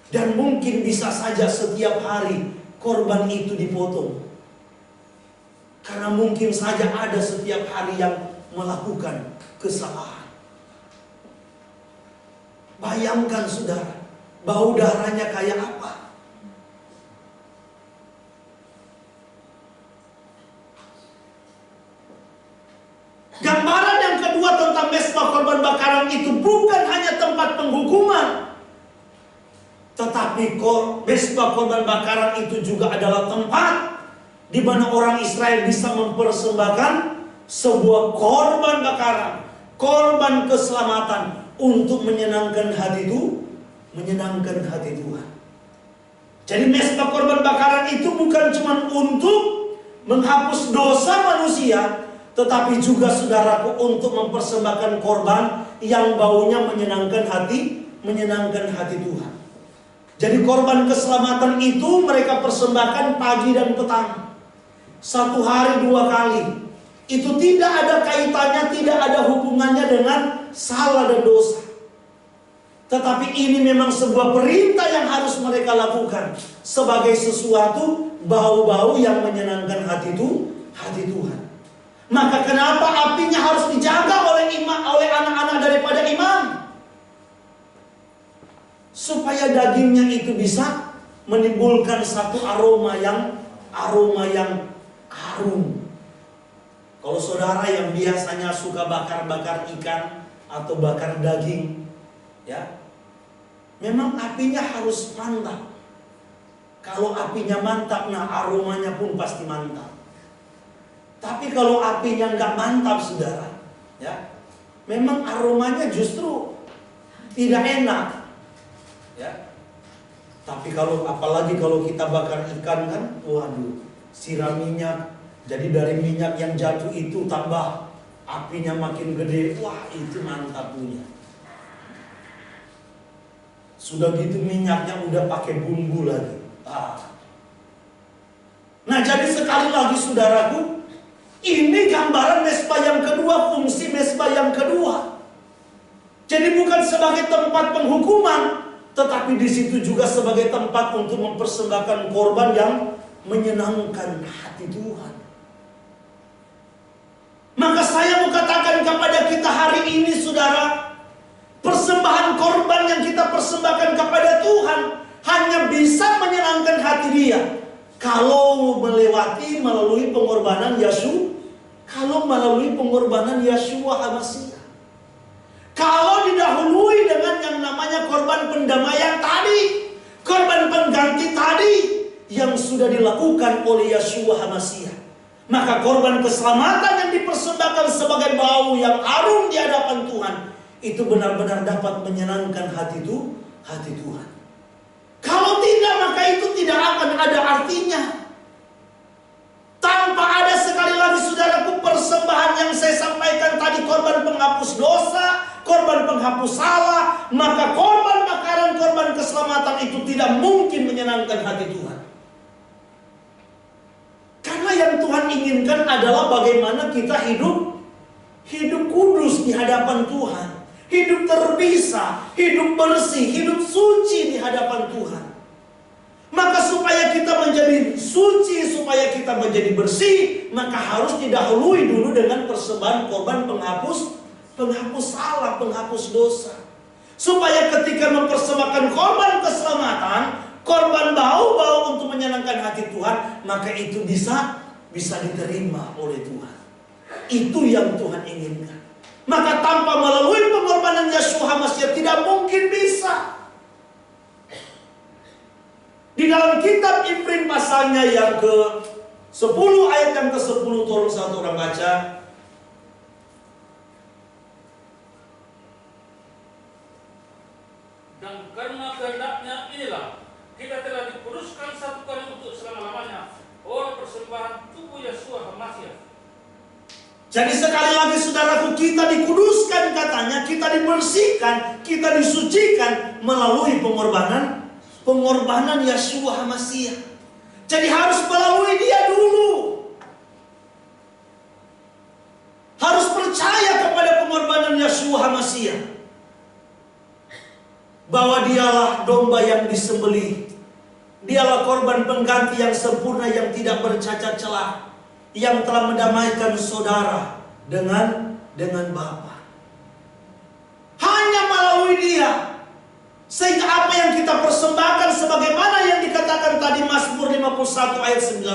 Dan mungkin bisa saja setiap hari korban itu dipotong. Karena mungkin saja ada setiap hari yang melakukan kesalahan. Bayangkan, saudara, bau darahnya kayak apa? Gambaran yang kedua tentang mezbah korban bakaran itu bukan hanya tempat penghukuman, tetapi mezbah korban bakaran itu juga adalah tempat di mana orang Israel bisa mempersembahkan sebuah korban bakaran, korban keselamatan untuk menyenangkan hati Tuhan. Jadi mezbah korban bakaran itu bukan cuma untuk menghapus dosa manusia, tetapi juga, saudaraku, untuk mempersembahkan korban yang baunya menyenangkan hati Tuhan. Jadi korban keselamatan itu mereka persembahkan pagi dan petang, 1 hari 2 kali. Itu tidak ada kaitannya, tidak ada hubungannya dengan salah dan dosa. Tetapi ini memang sebuah perintah yang harus mereka lakukan sebagai sesuatu bau-bau yang menyenangkan hati Tuhan. Maka kenapa apinya harus dijaga oleh anak-anak daripada imam? Supaya dagingnya itu bisa menimbulkan satu aroma yang harum. Kalau saudara yang biasanya suka bakar-bakar ikan atau bakar daging, ya, memang apinya harus mantap. Kalau apinya mantap, nah aromanya pun pasti mantap. Tapi kalau apinya nggak mantap, saudara, ya, memang aromanya justru tidak enak, ya. Tapi apalagi kalau kita bakar ikan kan, waduh, siram minyak, jadi dari minyak yang jatuh itu tambah apinya makin gede, wah itu mantap punya. Sudah gitu minyaknya udah pakai bumbu lagi. Nah, jadi sekali lagi, saudaraku, ini gambaran mezbah yang kedua, fungsi mezbah yang kedua. Jadi bukan sebagai tempat penghukuman, tetapi di situ juga sebagai tempat untuk mempersembahkan korban yang menyenangkan hati Tuhan. Maka saya mau katakan kepada kita hari ini, saudara, persembahan korban yang kita persembahkan kepada Tuhan hanya bisa menyenangkan hati Dia kalau melalui pengorbanan Yeshua. Kalau melalui pengorbanan Yeshua HaMashiach. Kalau didahului dengan yang namanya korban pendamaian tadi, korban pengganti tadi yang sudah dilakukan oleh Yeshua HaMashiach, maka korban keselamatan yang dipersembahkan sebagai bau yang harum di hadapan Tuhan itu benar-benar dapat menyenangkan hati Tuhan. Kalau tidak, maka itu tidak akan ada artinya. Tanpa ada, sekali lagi saudaraku, persembahan yang saya sampaikan tadi, korban penghapus dosa, korban penghapus salah, maka korban bakaran, korban keselamatan itu tidak mungkin menyenangkan hati Tuhan. Karena yang Tuhan inginkan adalah bagaimana kita hidup kudus di hadapan Tuhan, hidup terpisah, hidup bersih, hidup suci di hadapan Tuhan. Maka supaya kita menjadi suci, supaya kita menjadi bersih, maka harus didahului dulu dengan persembahan korban penghapus salah, penghapus dosa. Supaya ketika mempersembahkan korban keselamatan, korban bau-bau untuk menyenangkan hati Tuhan, maka itu bisa diterima oleh Tuhan. Itu yang Tuhan inginkan. Maka tanpa melalui pengorbanan Yeshua HaMashiach tidak mungkin bisa. Di dalam kitab Ifrin pasalnya yang ke-10 ayat yang ke-10, tolong satu orang baca. Dan karena kehendaknya inilah kita telah dikuduskan satu kali untuk selama-lamanya oleh persembahan tubuh Yeshua HaMashiach. Jadi sekali lagi saudaraku, kita dikuduskan katanya, kita dibersihkan, kita disucikan melalui pengorbanan Yeshua HaMashiach. Jadi harus melalui dia dulu. Harus percaya kepada pengorbanan Yeshua HaMashiach, bahwa dialah domba yang disembelih. Dialah korban pengganti yang sempurna, yang tidak bercacat celah, yang telah mendamaikan saudara dengan Bapa. Hanya melalui dia. Sehingga apa yang kita persembahkan, sebagaimana yang dikatakan tadi Mazmur 51 ayat 19,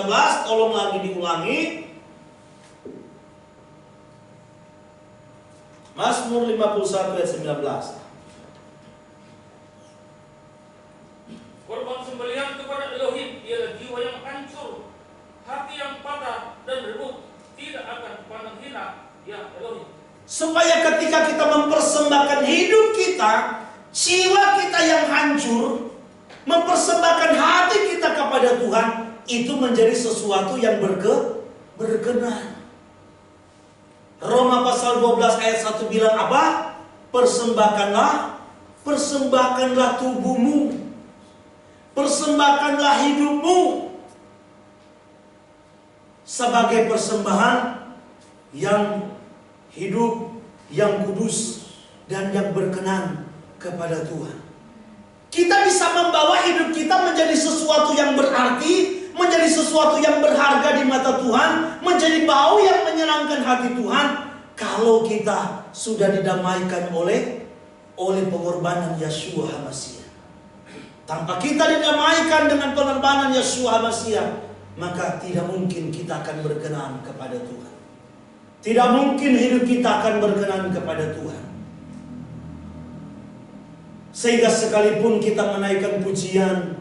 tolong lagi diulangi. Mazmur 51 ayat 19. Korban sembelihan kepada Elohim ialah jiwa yang hancur, hati yang patah dan remuk, tidak akan dipandang hina, ya Elohim. Supaya ketika kita mempersembahkan hidup kita, jiwa kita yang hancur, mempersembahkan hati kita kepada Tuhan, itu menjadi sesuatu yang berkenan. Roma pasal 12 ayat 1 bilang apa? Persembahkanlah tubuhmu, persembahkanlah hidupmu sebagai persembahan yang hidup, yang kudus, dan yang berkenan kepada Tuhan. Kita bisa membawa hidup kita menjadi sesuatu yang berarti, menjadi sesuatu yang berharga di mata Tuhan, menjadi bau yang menyenangkan hati Tuhan, kalau kita sudah didamaikan oleh pengorbanan Yeshua HaMashiach. Tanpa kita didamaikan dengan pengorbanan Yeshua HaMashiach, maka tidak mungkin kita akan berkenan kepada Tuhan. Tidak mungkin hidup kita akan berkenan kepada Tuhan. Sehingga sekalipun kita menaikkan pujian,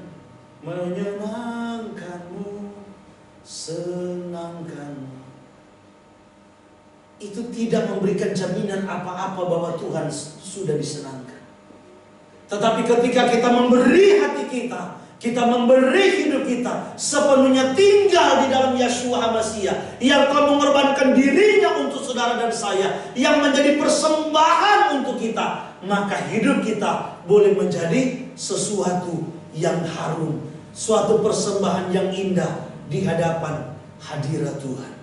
menyenangkanmu, senangkanmu, itu tidak memberikan jaminan apa-apa bahwa Tuhan sudah disenangkan. Tetapi ketika kita memberi hati kita memberi hidup kita sepenuhnya tinggal di dalam Yeshua HaMashiach, yang telah mengorbankan dirinya untuk saudara dan saya, yang menjadi persembahan untuk kita, maka hidup kita boleh menjadi sesuatu yang harum, suatu persembahan yang indah di hadapan hadirat Tuhan.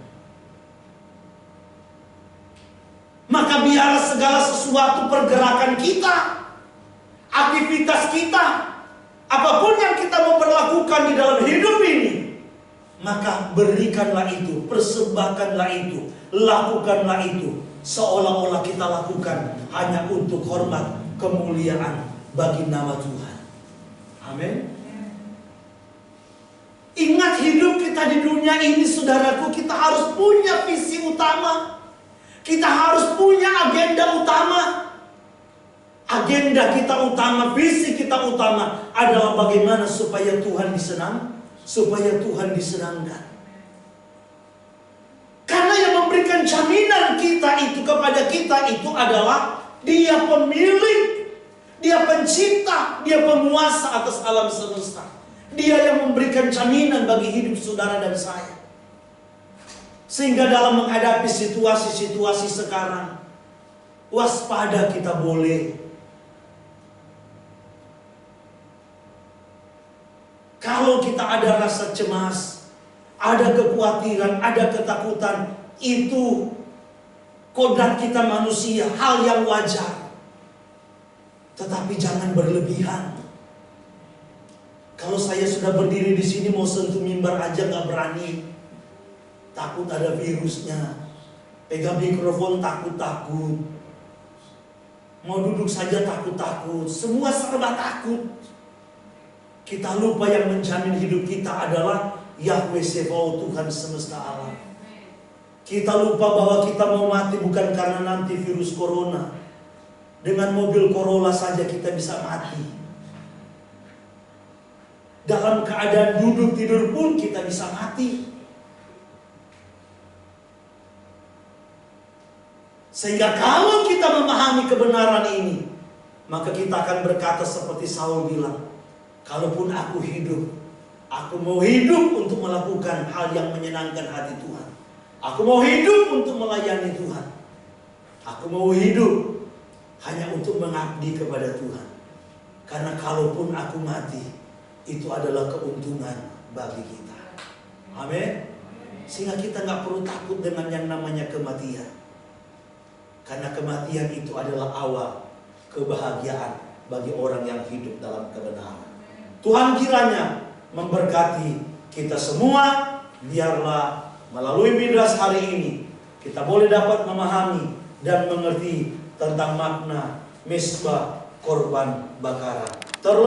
Maka biarlah segala sesuatu pergerakan kita, aktivitas kita, apapun yang kita mau perlakukan di dalam hidup ini, maka berikanlah itu, persembahkanlah itu, lakukanlah itu, seolah-olah kita lakukan hanya untuk hormat, kemuliaan bagi nama Tuhan. Amin. Ingat, hidup kita di dunia ini, saudaraku, kita harus punya visi utama. Kita harus punya agenda utama. Agenda kita utama, visi kita utama adalah bagaimana supaya Tuhan disenangkan. Karena yang memberikan jaminan kita itu kepada kita itu adalah Dia pemilik, Dia pencipta, Dia penguasa atas alam semesta. Dia yang memberikan jaminan bagi hidup saudara dan saya. Sehingga dalam menghadapi situasi-situasi sekarang, waspada kita boleh. Kalau kita ada rasa cemas, ada kekhawatiran, ada ketakutan, itu kodrat kita manusia, hal yang wajar. Tetapi jangan berlebihan. Kalau saya sudah berdiri di sini mau sentuh mimbar aja nggak berani, takut ada virusnya. Pegang mikrofon takut-takut, mau duduk saja takut-takut, semua serba takut. Kita lupa yang menjamin hidup kita adalah Yahweh Sebaot, Tuhan semesta alam. Kita lupa bahwa kita mau mati bukan karena nanti virus corona. Dengan mobil Corolla saja kita bisa mati. Dalam keadaan duduk tidur pun kita bisa mati. Sehingga kalau kita memahami kebenaran ini, maka kita akan berkata seperti Saul bilang, kalaupun aku hidup, aku mau hidup untuk melakukan hal yang menyenangkan hati Tuhan. Aku mau hidup untuk melayani Tuhan. Aku mau hidup hanya untuk mengabdi kepada Tuhan. Karena kalaupun aku mati, itu adalah keuntungan bagi kita. Amin. Sehingga kita nggak perlu takut dengan yang namanya kematian. Karena kematian itu adalah awal kebahagiaan bagi orang yang hidup dalam kebenaran. Tuhan kiranya memberkati kita semua. Biarlah melalui Midras hari ini kita boleh dapat memahami dan mengerti tentang makna mezbah korban bakaran.